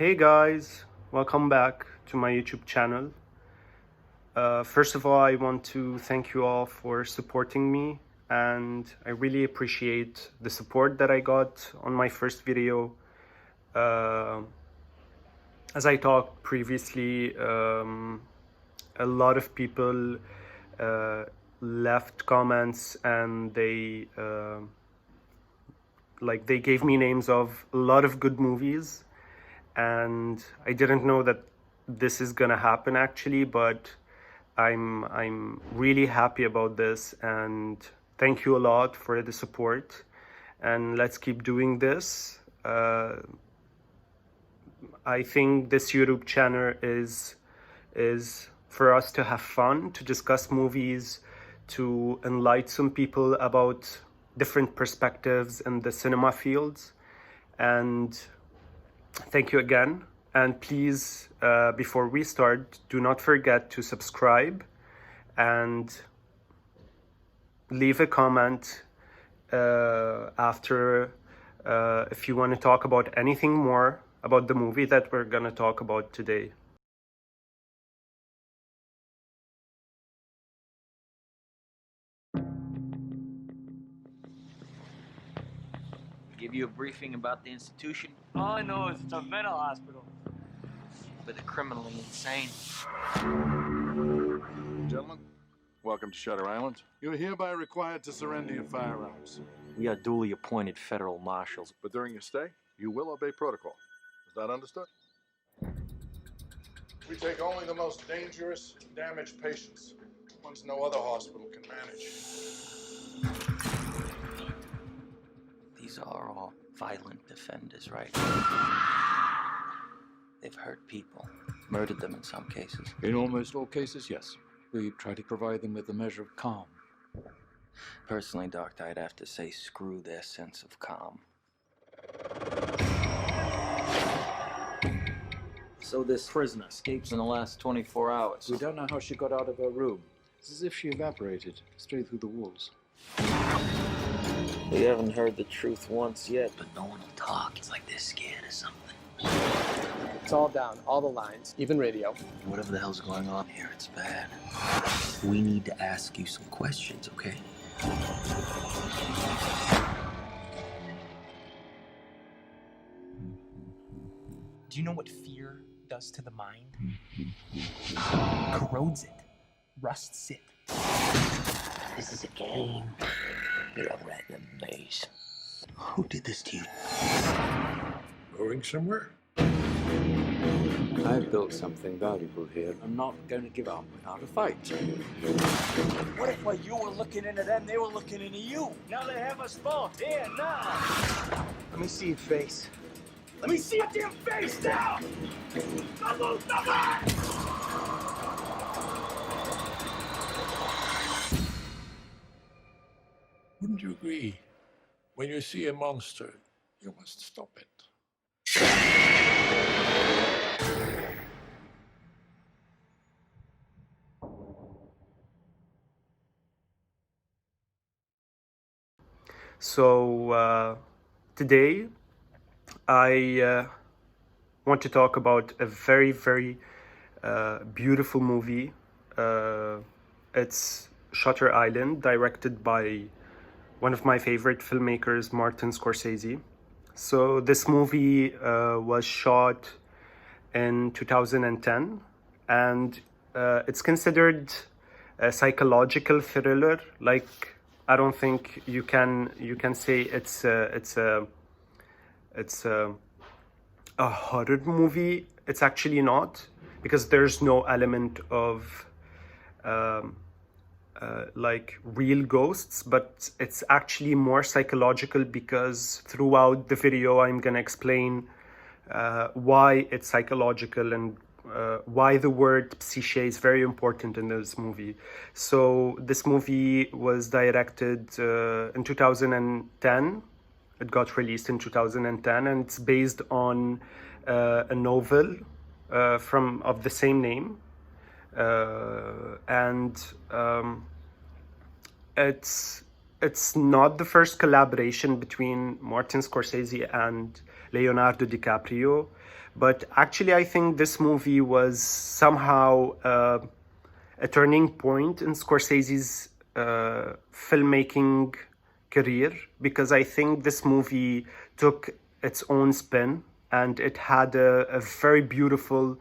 Hey guys, welcome back to my YouTube channel. First of all, I want to thank you all for supporting me, and I really appreciate the support that I got on my first video. As I talked previously, a lot of people left comments and they gave me names of a lot of good movies, and I didn't know that this is gonna happen actually, but I'm really happy about this, and thank you a lot for the support, and let's keep doing this. I think this YouTube channel is for us to have fun, to discuss movies, to enlighten some people about different perspectives in the cinema fields. And thank you again. And please, before we start, do not forget to subscribe and leave a comment after if you want to talk about anything more about the movie that we're going to talk about today. Give you a briefing about the institution? All I know is it's a mental hospital. For the criminally insane. Gentlemen, welcome to Shutter Island. You're hereby required to surrender your firearms. We are duly appointed federal marshals. But during your stay, you will obey protocol. Is that understood? We take only the most dangerous, damaged patients, ones no other hospital can manage. These are all violent offenders, right? They've hurt people, murdered them in some cases. In almost all cases, yes. We try to provide them with a measure of calm. Personally, Doctor, I'd have to say screw their sense of calm. So this prisoner escapes in the last 24 hours. We don't know how she got out of her room. It's as if she evaporated straight through the walls. We haven't heard the truth once yet, but no one will talk. It's like they're scared of something. It's all down, all the lines, even radio. Whatever the hell's going on here, it's bad. We need to ask you some questions, okay? Do you know what fear does to the mind? Corrodes it, rusts it. This is a game. You're a rat in a maze. Who did this to you? Going somewhere? I've built something valuable here. I'm not going to give up without a fight. What if while you were looking into them, they were looking into you? Now they have us both. Here, now. Let me see your face. Let me see your damn face now! Don't move, don't move! Wouldn't you agree? When you see a monster, you must stop it. So today I want to talk about a very, very beautiful movie. It's Shutter Island, directed by one of my favorite filmmakers, Martin Scorsese. So this movie was shot in 2010, and it's considered a psychological thriller. Like, I don't think you can say it's a horror movie. It's actually not, because there's no element of like real ghosts, but it's actually more psychological, because throughout the video I'm gonna explain why it's psychological and why the word psyche is very important in this movie. So this movie was directed in 2010. It got released in 2010, and it's based on a novel of the same name. It's not the first collaboration between Martin Scorsese and Leonardo DiCaprio, But actually, I think this movie was somehow a turning point in Scorsese's filmmaking career, because I think this movie took its own spin and it had a very beautiful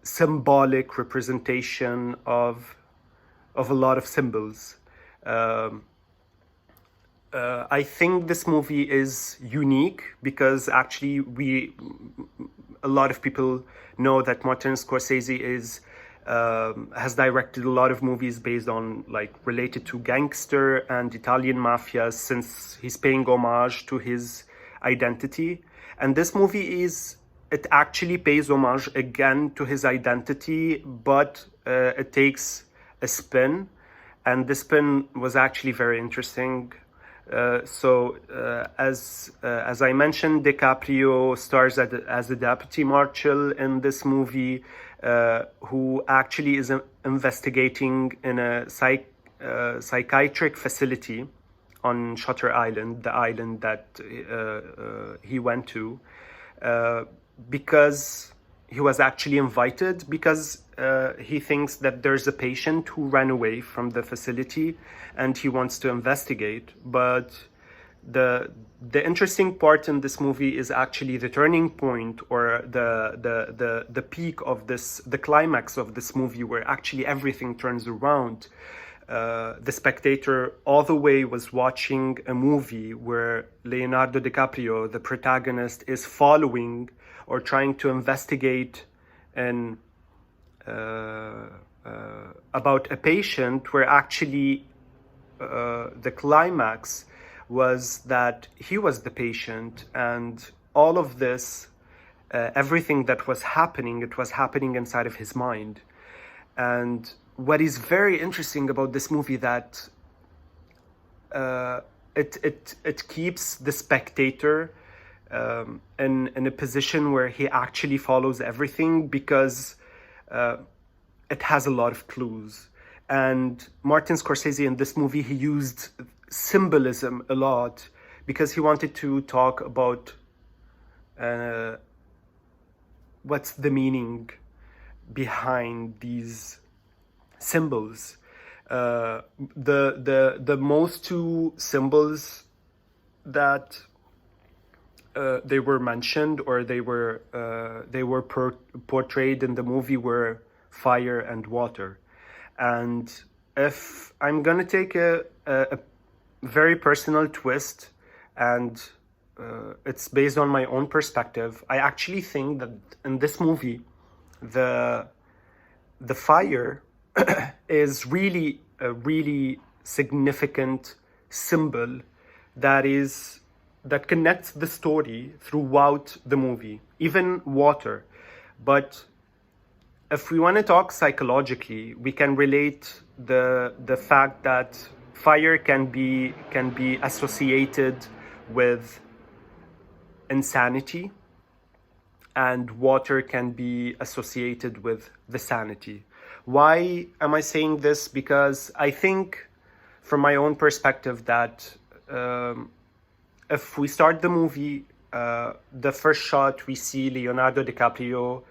symbolic representation of a lot of symbols. I think this movie is unique because actually a lot of people know that Martin Scorsese has directed a lot of movies based on, like, related to gangster and Italian mafia, since he's paying homage to his identity. And this movie it actually pays homage again to his identity, but it takes a spin, and the spin was actually very interesting. As I mentioned, DiCaprio stars as a deputy marshal in this movie, who actually is investigating in a psychiatric facility on Shutter Island, the island that he went to, because he was actually invited, because he thinks that there's a patient who ran away from the facility and he wants to investigate. But the interesting part in this movie is actually the turning point, or the peak of this, the climax of this movie, where actually everything turns around. The spectator all the way was watching a movie where Leonardo DiCaprio, the protagonist, is following or trying to investigate and about a patient, where actually the climax was that he was the patient, and all of this, everything that was happening, it was happening inside of his mind. And what is very interesting about this movie, that it keeps the spectator in a position where he actually follows everything, because it has a lot of clues. And Martin Scorsese in this movie, he used symbolism a lot, because he wanted to talk about what's the meaning behind these symbols. The most two symbols that they were mentioned, or they were portrayed in the movie, were fire and water. And if I'm gonna take a very personal twist, and it's based on my own perspective, I actually think that in this movie, the fire is really a really significant symbol that connects the story throughout the movie, even water. But if we want to talk psychologically, we can relate the fact that fire can be associated with insanity, and water can be associated with the sanity. Why am I saying this? Because I think, from my own perspective, that if we start the movie, the first shot, we see Leonardo DiCaprio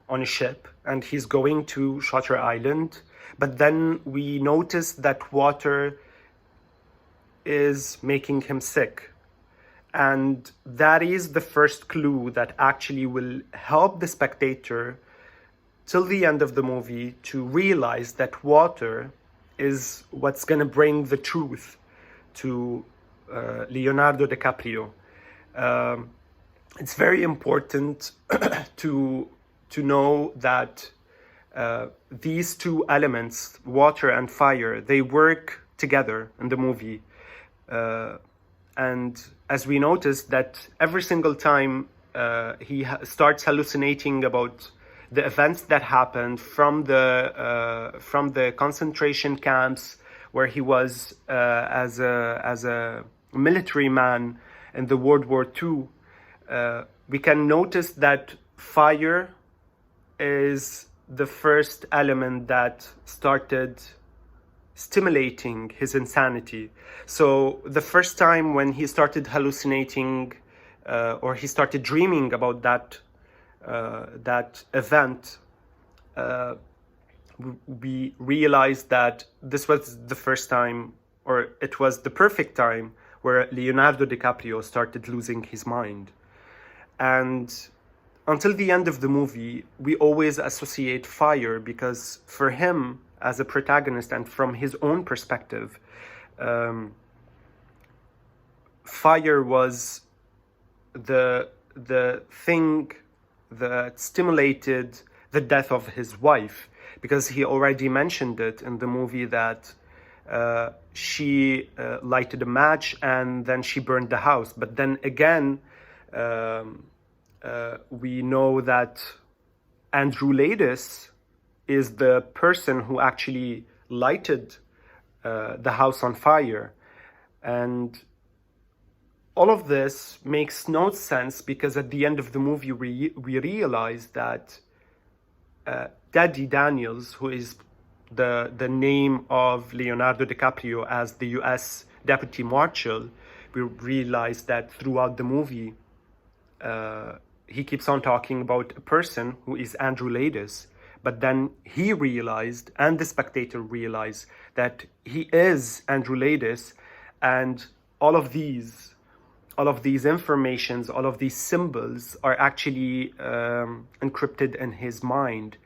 on a ship, and he's going to Shutter Island. But then we notice that water is making him sick. And that is the first clue that actually will help the spectator till the end of the movie to realize that water is what's going to bring the truth to Leonardo DiCaprio. It's very important to know that these two elements, water and fire, they work together in the movie. And as we noticed, that every single time he starts hallucinating about the events that happened from the concentration camps, where he was as a military man in the World War II, we can notice that fire is the first element that started stimulating his insanity. So the first time when he started hallucinating or he started dreaming about that event, we realized that this was the first time, or it was the perfect time, where Leonardo DiCaprio started losing his mind. And until the end of the movie, we always associate fire, because for him as a protagonist and from his own perspective, fire was the thing that stimulated the death of his wife, because he already mentioned it in the movie that she lighted a match and then she burned the house. But then again, we know that Andrew Ladis is the person who actually lighted the house on fire. And all of this makes no sense, because at the end of the movie we realize that Daddy Daniels, who is the name of Leonardo DiCaprio as the US Deputy Marshal, we realize that throughout the movie he keeps on talking about a person who is Andrew Ladis. But then he realized, and the spectator realized, that he is Andrew Ladis, and all of these informations, all of these symbols are actually encrypted in his mind,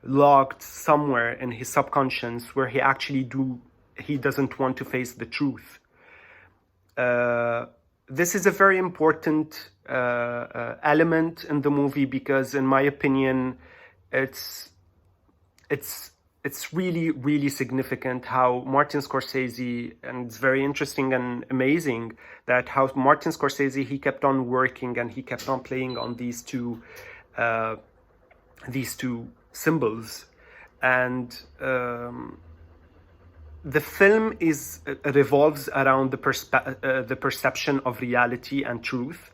locked somewhere in his subconscious, where he doesn't want to face the truth. This is a very important element in the movie, because in my opinion, it's really, really significant how Martin Scorsese, and it's very interesting and amazing that how Martin Scorsese, he kept on working and he kept on playing on these two symbols. And the film revolves around the perception of reality and truth.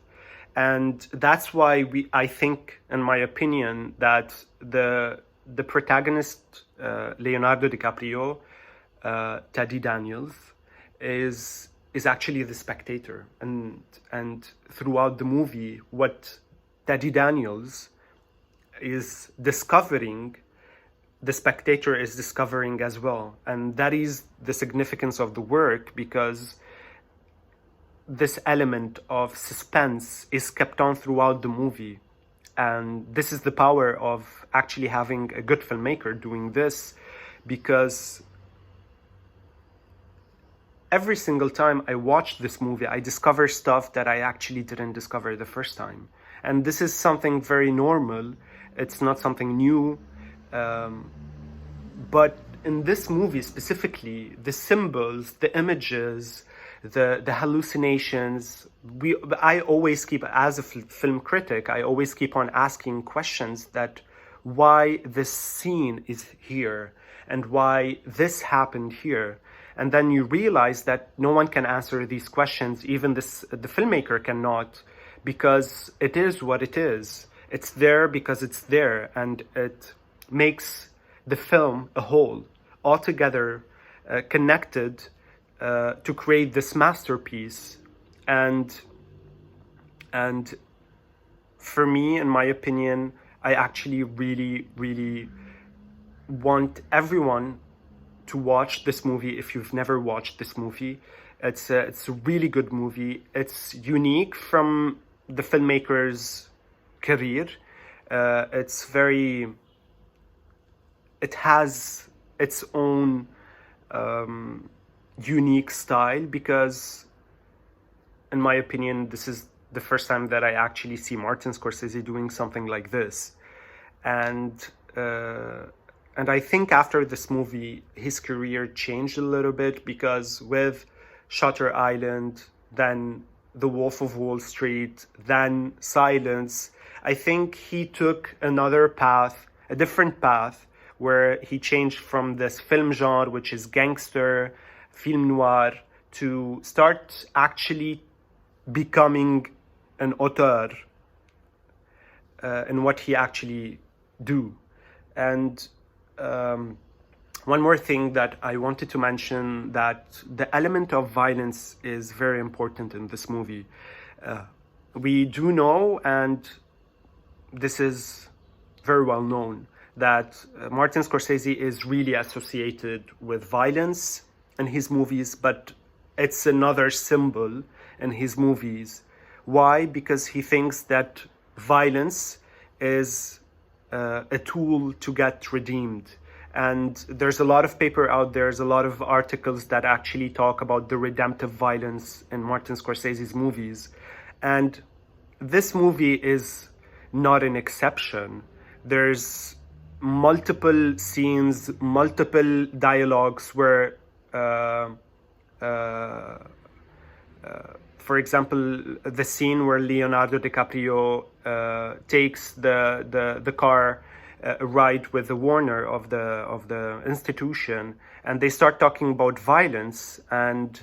And that's why I think, in my opinion, that the protagonist, Leonardo DiCaprio, Teddy Daniels, is actually the spectator. And throughout the movie, what Teddy Daniels is discovering, the spectator is discovering as well. And that is the significance of the work, because this element of suspense is kept on throughout the movie. And this is the power of actually having a good filmmaker doing this, because every single time I watch this movie, I discover stuff that I actually didn't discover the first time. And this is something very normal. It's not something new. But in this movie specifically, the symbols, the images, the hallucinations, I always keep, as a film critic, I always keep on asking questions that why this scene is here and why this happened here. And then you realize that no one can answer these questions, even the filmmaker cannot, because it is what it is. It's there because it's there, and it makes the film a whole, altogether connected, to create this masterpiece. And for me, in my opinion, I actually really, really want everyone to watch this movie if you've never watched this movie. It's a really good movie. It's unique from the filmmaker's career. It has its own unique style, because in my opinion, this is the first time that I actually see Martin Scorsese doing something like this. And I think after this movie, his career changed a little bit, because with Shutter Island, then The Wolf of Wall Street, then Silence, I think he took another path, a different path, where he changed from this film genre, which is gangster, film noir, to start actually becoming an auteur in what he actually do. And one more thing that I wanted to mention, that the element of violence is very important in this movie. we do know, and this is very well known, that Martin Scorsese is really associated with violence in his movies, but it's another symbol in his movies. Why? Because he thinks that violence is a tool to get redeemed. And there's a lot of paper out there, there's a lot of articles that actually talk about the redemptive violence in Martin Scorsese's movies. And this movie is not an exception. There's multiple scenes, multiple dialogues where, for example, the scene where Leonardo DiCaprio takes the car ride with the Warner of the institution, and they start talking about violence, and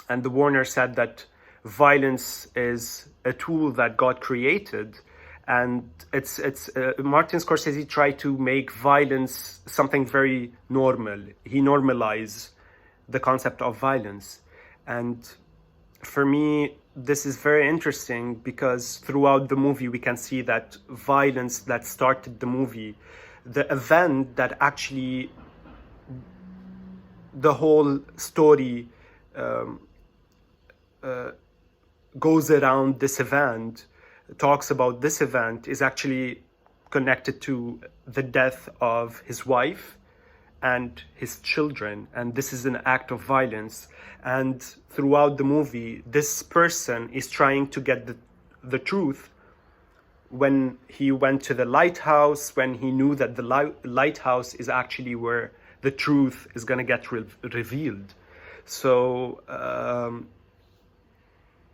the Warner said that violence is a tool that God created, and it's Martin Scorsese tried to make violence something very normal. He normalized the concept of violence, and for me, this is very interesting because throughout the movie we can see that violence that started the movie, the event that actually the whole story goes around this event, talks about this event, is actually connected to the death of his wife and his children, and this is an act of violence. And throughout the movie, this person is trying to get the truth. When he went to the lighthouse, when he knew that the lighthouse is actually where the truth is going to get revealed. So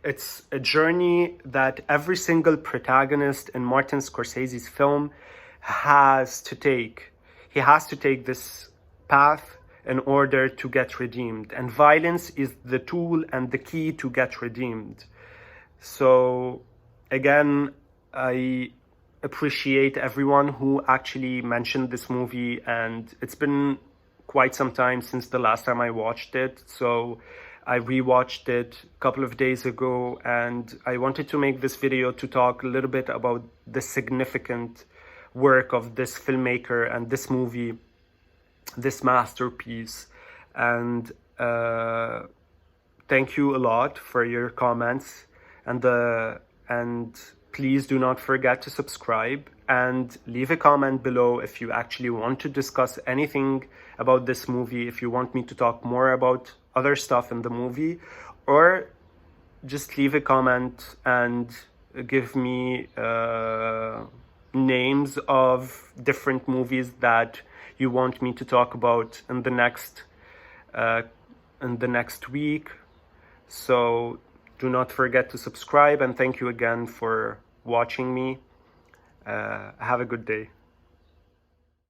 it's a journey that every single protagonist in Martin Scorsese's film has to take. He has to take this path in order to get redeemed, and violence is the tool and the key to get redeemed. So again, I appreciate everyone who actually mentioned this movie, and it's been quite some time since the last time I watched it, so I rewatched it a couple of days ago, and I wanted to make this video to talk a little bit about the significant work of this filmmaker and this movie, this masterpiece. And thank you a lot for your comments, and please do not forget to subscribe and leave a comment below if you actually want to discuss anything about this movie, if you want me to talk more about other stuff in the movie, or just leave a comment and give me names of different movies that you want me to talk about in the next week. So do not forget to subscribe, and thank you again for watching me. Have a good day.